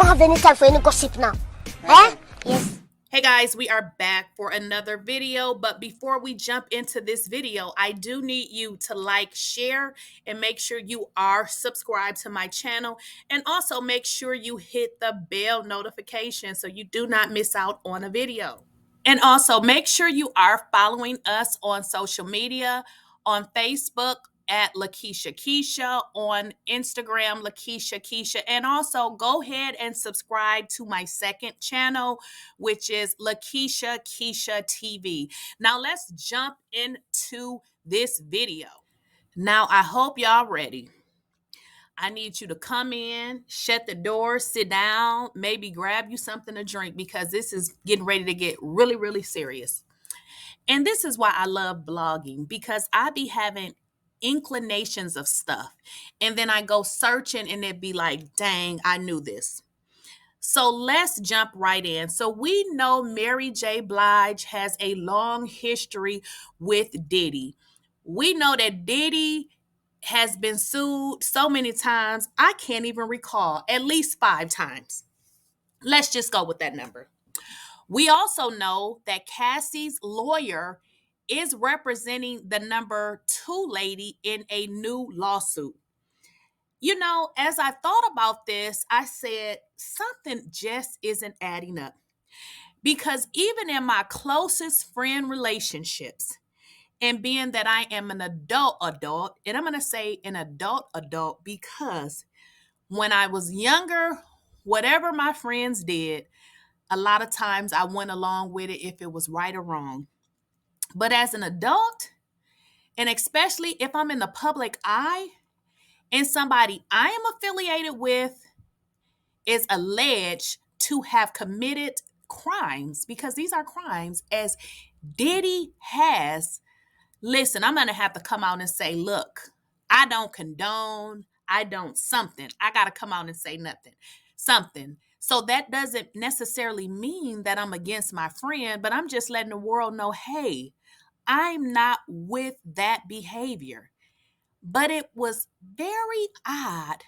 don't have any time for any gossip now. Eh? Yes. Hey guys, we are back for another video, but before we jump into this video, I do need you to like, share, and make sure you are subscribed to my channel, and also make sure you hit the bell notification so you do not miss out on a video. And also make sure you are following us on social media, on Facebook at Lakeisha Keisha, on Instagram Lakeisha Keisha, and also go ahead and subscribe to my second channel, which is Lakeisha Keisha TV. Now let's jump into this video. Now I hope y'all ready. I need you to come in, shut the door, sit down, maybe grab you something to drink because this is getting ready to get really, really serious. And this is why I love blogging, because I be having inclinations of stuff. And then I go searching and it be like, dang, I knew this. So let's jump right in. So we know Mary J. Blige has a long history with Diddy. We know that Diddy has been sued so many times, I can't even recall, at least 5 times. Let's just go with that number. We also know that Cassie's lawyer is representing the number 2 lady in a new lawsuit. You know, as I thought about this, I said something just isn't adding up. Because even in my closest friend relationships, and being that I am an adult, and I'm going to say an adult because when I was younger, whatever my friends did, a lot of times I went along with it if it was right or wrong. But as an adult, and especially if I'm in the public eye and somebody I am affiliated with is alleged to have committed crimes, because these are crimes, as Diddy has, listen, I'm going to have to come out and say, look, I don't condone, I don't something. I got to come out and say something. So that doesn't necessarily mean that I'm against my friend, but I'm just letting the world know, hey, I'm not with that behavior. But it was very odd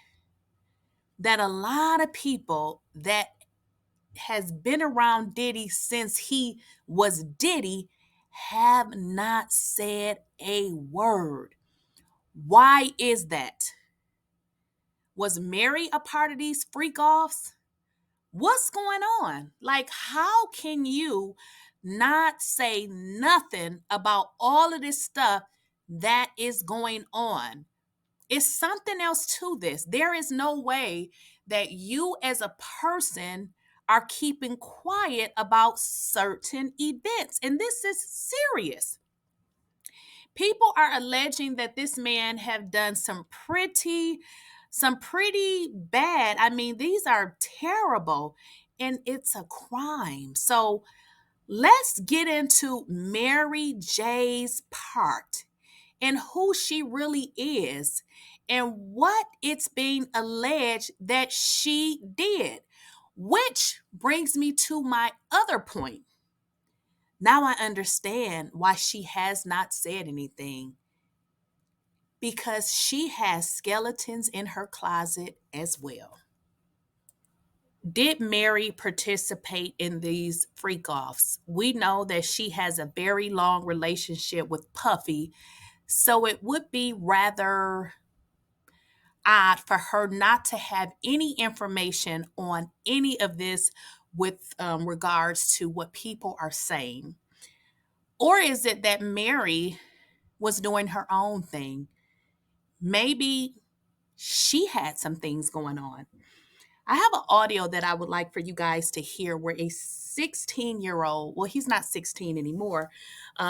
that a lot of people that has been around Diddy since he was Diddy have not said a word. Why is that? Was Mary a part of these freak-offs? What's going on? Like, how can you not say nothing about all of this stuff that is going on? It's something else to this. There is no way that you as a person are keeping quiet about certain events. And this is serious. People are alleging that this man have done some pretty bad. I mean, these are terrible and it's a crime. So let's get into Mary J's part and who she really is and what it's being alleged that she did, which brings me to my other point. Now I understand why she has not said anything, because she has skeletons in her closet as well. Did Mary participate in these freak-offs? We know that she has a very long relationship with Puffy, so it would be rather odd for her not to have any information on any of this with regards to what people are saying. Or is it that Mary was doing her own thing? Maybe she had some things going on. I have an audio that I would like for you guys to hear where a 16-year-old, well, he's not 16 anymore,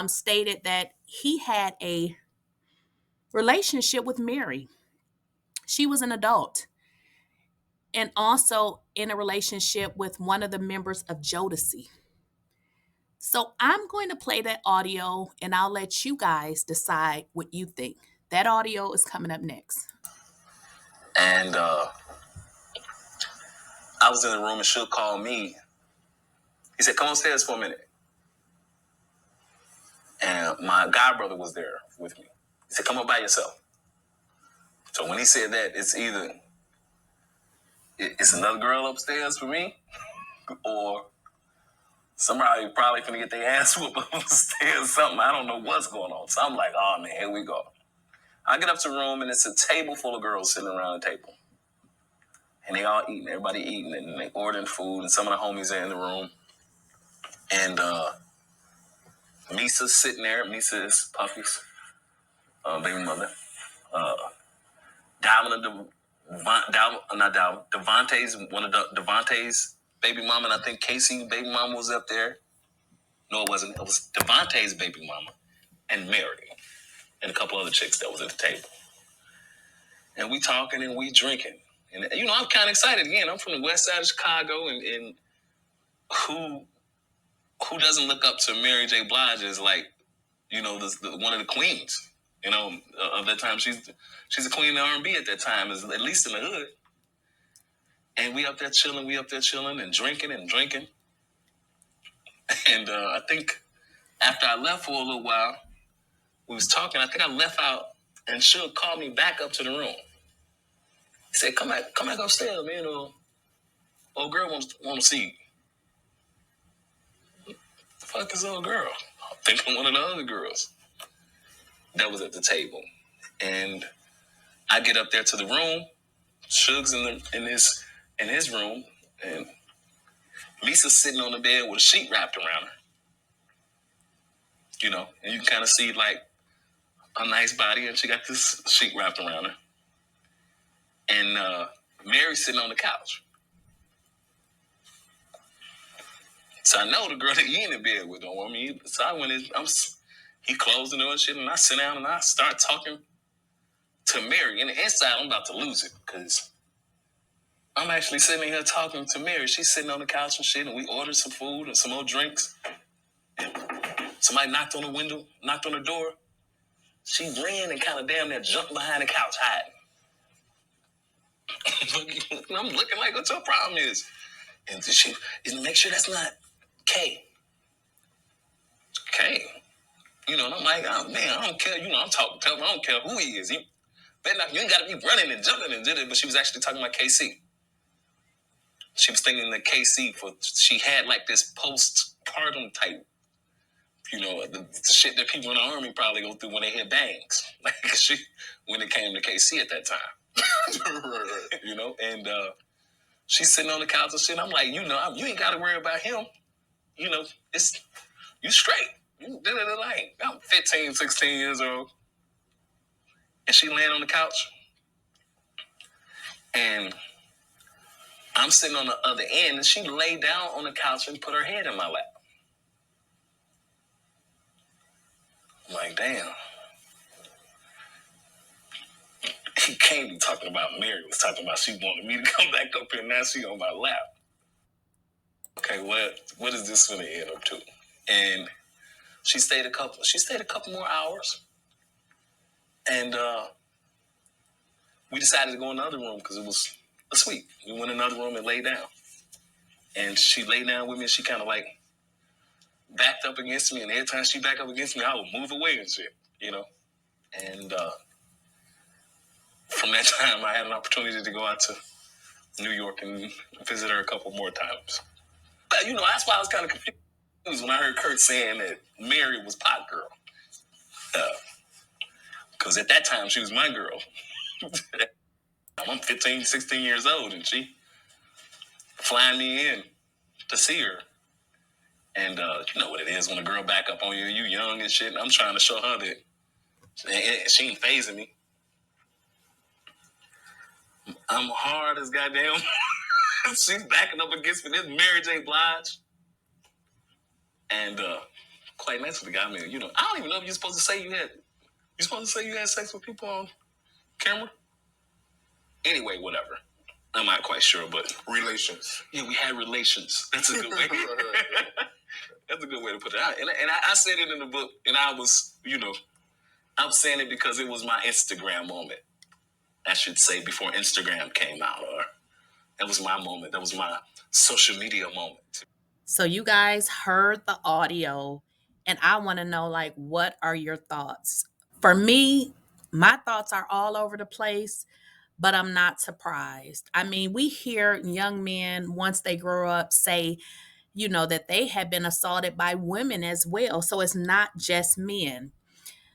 stated that he had a relationship with Mary. She was an adult and also in a relationship with one of the members of Jodeci. So I'm going to play that audio and I'll let you guys decide what you think. That audio is coming up next. And I was in the room and Suge called me. He said, come upstairs for a minute. And my god brother was there with me. He said, come up by yourself. So when he said that, it's either it's another girl upstairs for me, or somebody probably finna get their ass whooped upstairs or something. I don't know what's going on. So I'm like, oh man, here we go. I get up to the room and it's a table full of girls sitting around the table. And they all eating, everybody eating, and they ordering food, and some of the homies are in the room. And Misa's sitting there. Misa is Puffy's baby mother. Devontae's, one of Devontae's baby mama, and I think Cassie baby mama was up there. No, it wasn't. It was Devontae's baby mama and Mary and a couple other chicks that was at the table. And we talking and we drinking. And, you know, I'm kind of excited. Again, I'm from the west side of Chicago, and who doesn't look up to Mary J. Blige as, like, you know, one of the queens, you know, of that time. She's a queen of R&B at that time, at least in the hood. And we up there chilling and drinking. And I think after I left for a little while, we was talking. I think I left out, and Suge called me back up to the room. He said, come back upstairs, man. Old girl wants to see you. The fuck is old girl? I'm thinking one of the other girls that was at the table. And I get up there to the room. Suge's in his room, and Lisa's sitting on the bed with a sheet wrapped around her. You know, and you can kind of see like a nice body, and she got this sheet wrapped around her. And Mary's sitting on the couch. So I know the girl that he in the bed with don't want me. So I went in, he closed the door and shit, and I sit down and I start talking to Mary. And the inside, I'm about to lose it, because I'm actually sitting here talking to Mary. She's sitting on the couch and shit, and we ordered some food and some more drinks. And somebody knocked on the door. She ran and kind of damn near jumped behind the couch hiding. I'm looking like, what your problem is? And she make sure that's not Kay. Kay. You know, and I'm like, oh man, I don't care. You know, I'm talking to him. I don't care who he is. You ain't got to be running and jumping and did it. But she was actually talking about KC. She was thinking that KC, she had like this postpartum type, you know, the shit that people in the army probably go through when they hit bangs. Like when it came to KC at that time. You know, and she's sitting on the couch and shit. I'm like, you know, you ain't got to worry about him. You know, you straight. You did it like, I'm 15, 16 years old. And she laying on the couch. And I'm sitting on the other end, and she laid down on the couch and put her head in my lap. I'm like, damn. He can't be talking about Mary. Was talking about she wanted me to come back up here, and now she on my lap. Okay, what is this going to end up to? And she stayed a couple more hours. And we decided to go in the other room because it was a suite. We went in another room and laid down. And she laid down with me, and she kind of like backed up against me. And every time she backed up against me, I would move away and shit, you know. And from that time, I had an opportunity to go out to New York and visit her a couple more times. But, you know, that's why I was kind of confused when I heard Kurt saying that Mary was pot girl. Because at that time, she was my girl. I'm 15, 16 years old, and she flying me in to see her. And you know what it is when a girl back up on you, you young and shit. And I'm trying to show her that she ain't phasing me. I'm hard as goddamn. She's backing up against me. This Mary J. Blige. And quite nice with the guy. I mean, you know, I don't even know if you're supposed to say you had sex with people on camera. Anyway, whatever. I'm not quite sure, but relations. Yeah, we had relations. That's a good way. That's a good way to put it out. And I said it in the book, and I was, you know, I'm saying it because it was my Instagram moment. I should say before Instagram came out, or that was my moment. That was my social media moment. So you guys heard the audio, and I want to know, like, what are your thoughts? For me, my thoughts are all over the place. but I'm not surprised. I mean, we hear young men, once they grow up, say, that they have been assaulted by women as well. So it's not just men.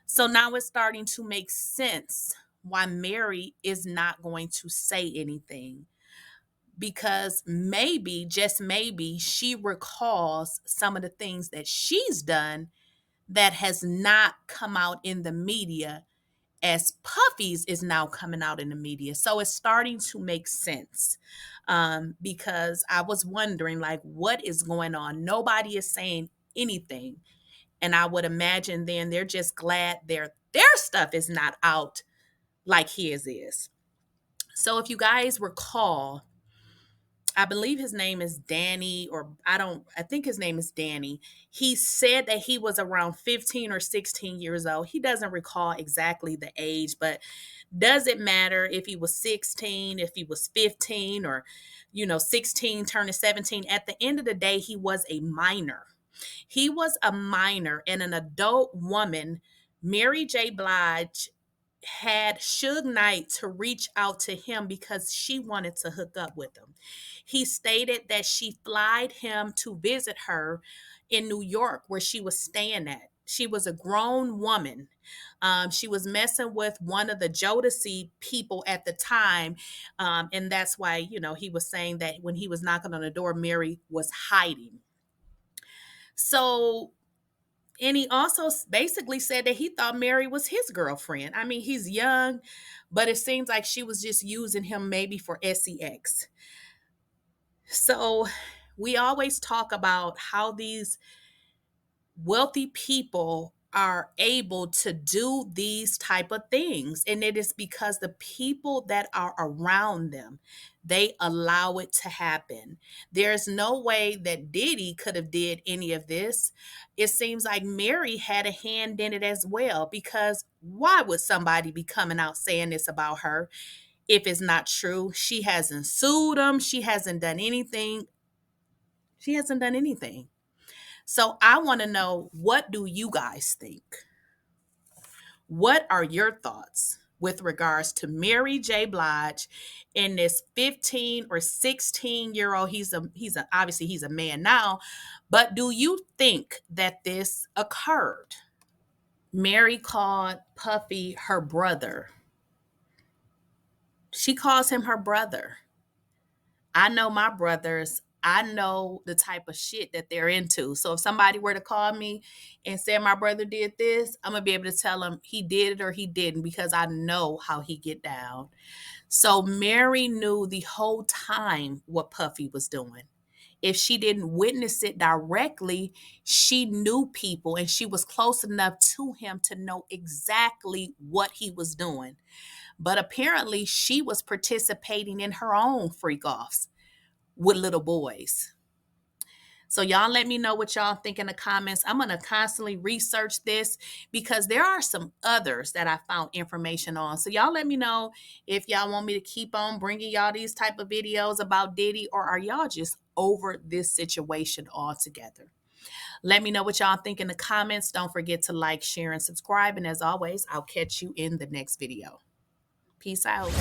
So now it's starting to make sense why Mary is not going to say anything, because maybe, just maybe, she recalls some of the things that she's done that has not come out in the media, as Puffy's is now coming out in the media. So it's starting to make sense, because I was wondering, like, what is going on? Nobody is saying anything. And I would imagine then they're just glad their stuff is not out like his is. So if you guys recall, I believe his name is Danny, or I think his name is Danny. He said that he was around 15 or 16 years old. He doesn't recall exactly the age, but does it matter if he was 16, if he was 15, or 16 turning 17? At the end of the day, he was a minor. He was a minor, and an adult woman, Mary J. Blige, had Suge Knight to reach out to him because she wanted to hook up with him. He stated that she flied him to visit her in New York, where she was staying at. She was a grown woman. She was messing with one of the Jodeci people at the time. And that's why, he was saying that when he was knocking on the door, Mary was hiding. So, and he also basically said that he thought Mary was his girlfriend. I mean, he's young, but it seems like she was just using him maybe for sex. So we always talk about how these wealthy people are able to do these type of things, and it is because the people that are around them, they allow it to happen. There's no way that Diddy could have did any of this. It seems like Mary had a hand in it as well, because why would somebody be coming out saying this about her if it's not true? She hasn't sued him. She hasn't done anything. So I want to know, what do you guys think? What are your thoughts with regards to Mary J. Blige and this 15 or 16-year-old? He's obviously he's a man now, but do you think that this occurred? Mary called Puffy her brother. She calls him her brother. I know my brothers. I know the type of shit that they're into. So if somebody were to call me and say my brother did this, I'm going to be able to tell them he did it or he didn't, because I know how he get down. So Mary knew the whole time what Puffy was doing. If she didn't witness it directly, she knew people, and she was close enough to him to know exactly what he was doing. But apparently she was participating in her own freak-offs with little boys. So y'all let me know what y'all think in the comments. I'm going to constantly research this, because there are some others that I found information on. So y'all let me know if y'all want me to keep on bringing y'all these type of videos about Diddy, or are y'all just over this situation altogether? Let me know what y'all think in the comments. Don't forget to like, share, and subscribe. And as always, I'll catch you in the next video. Peace out.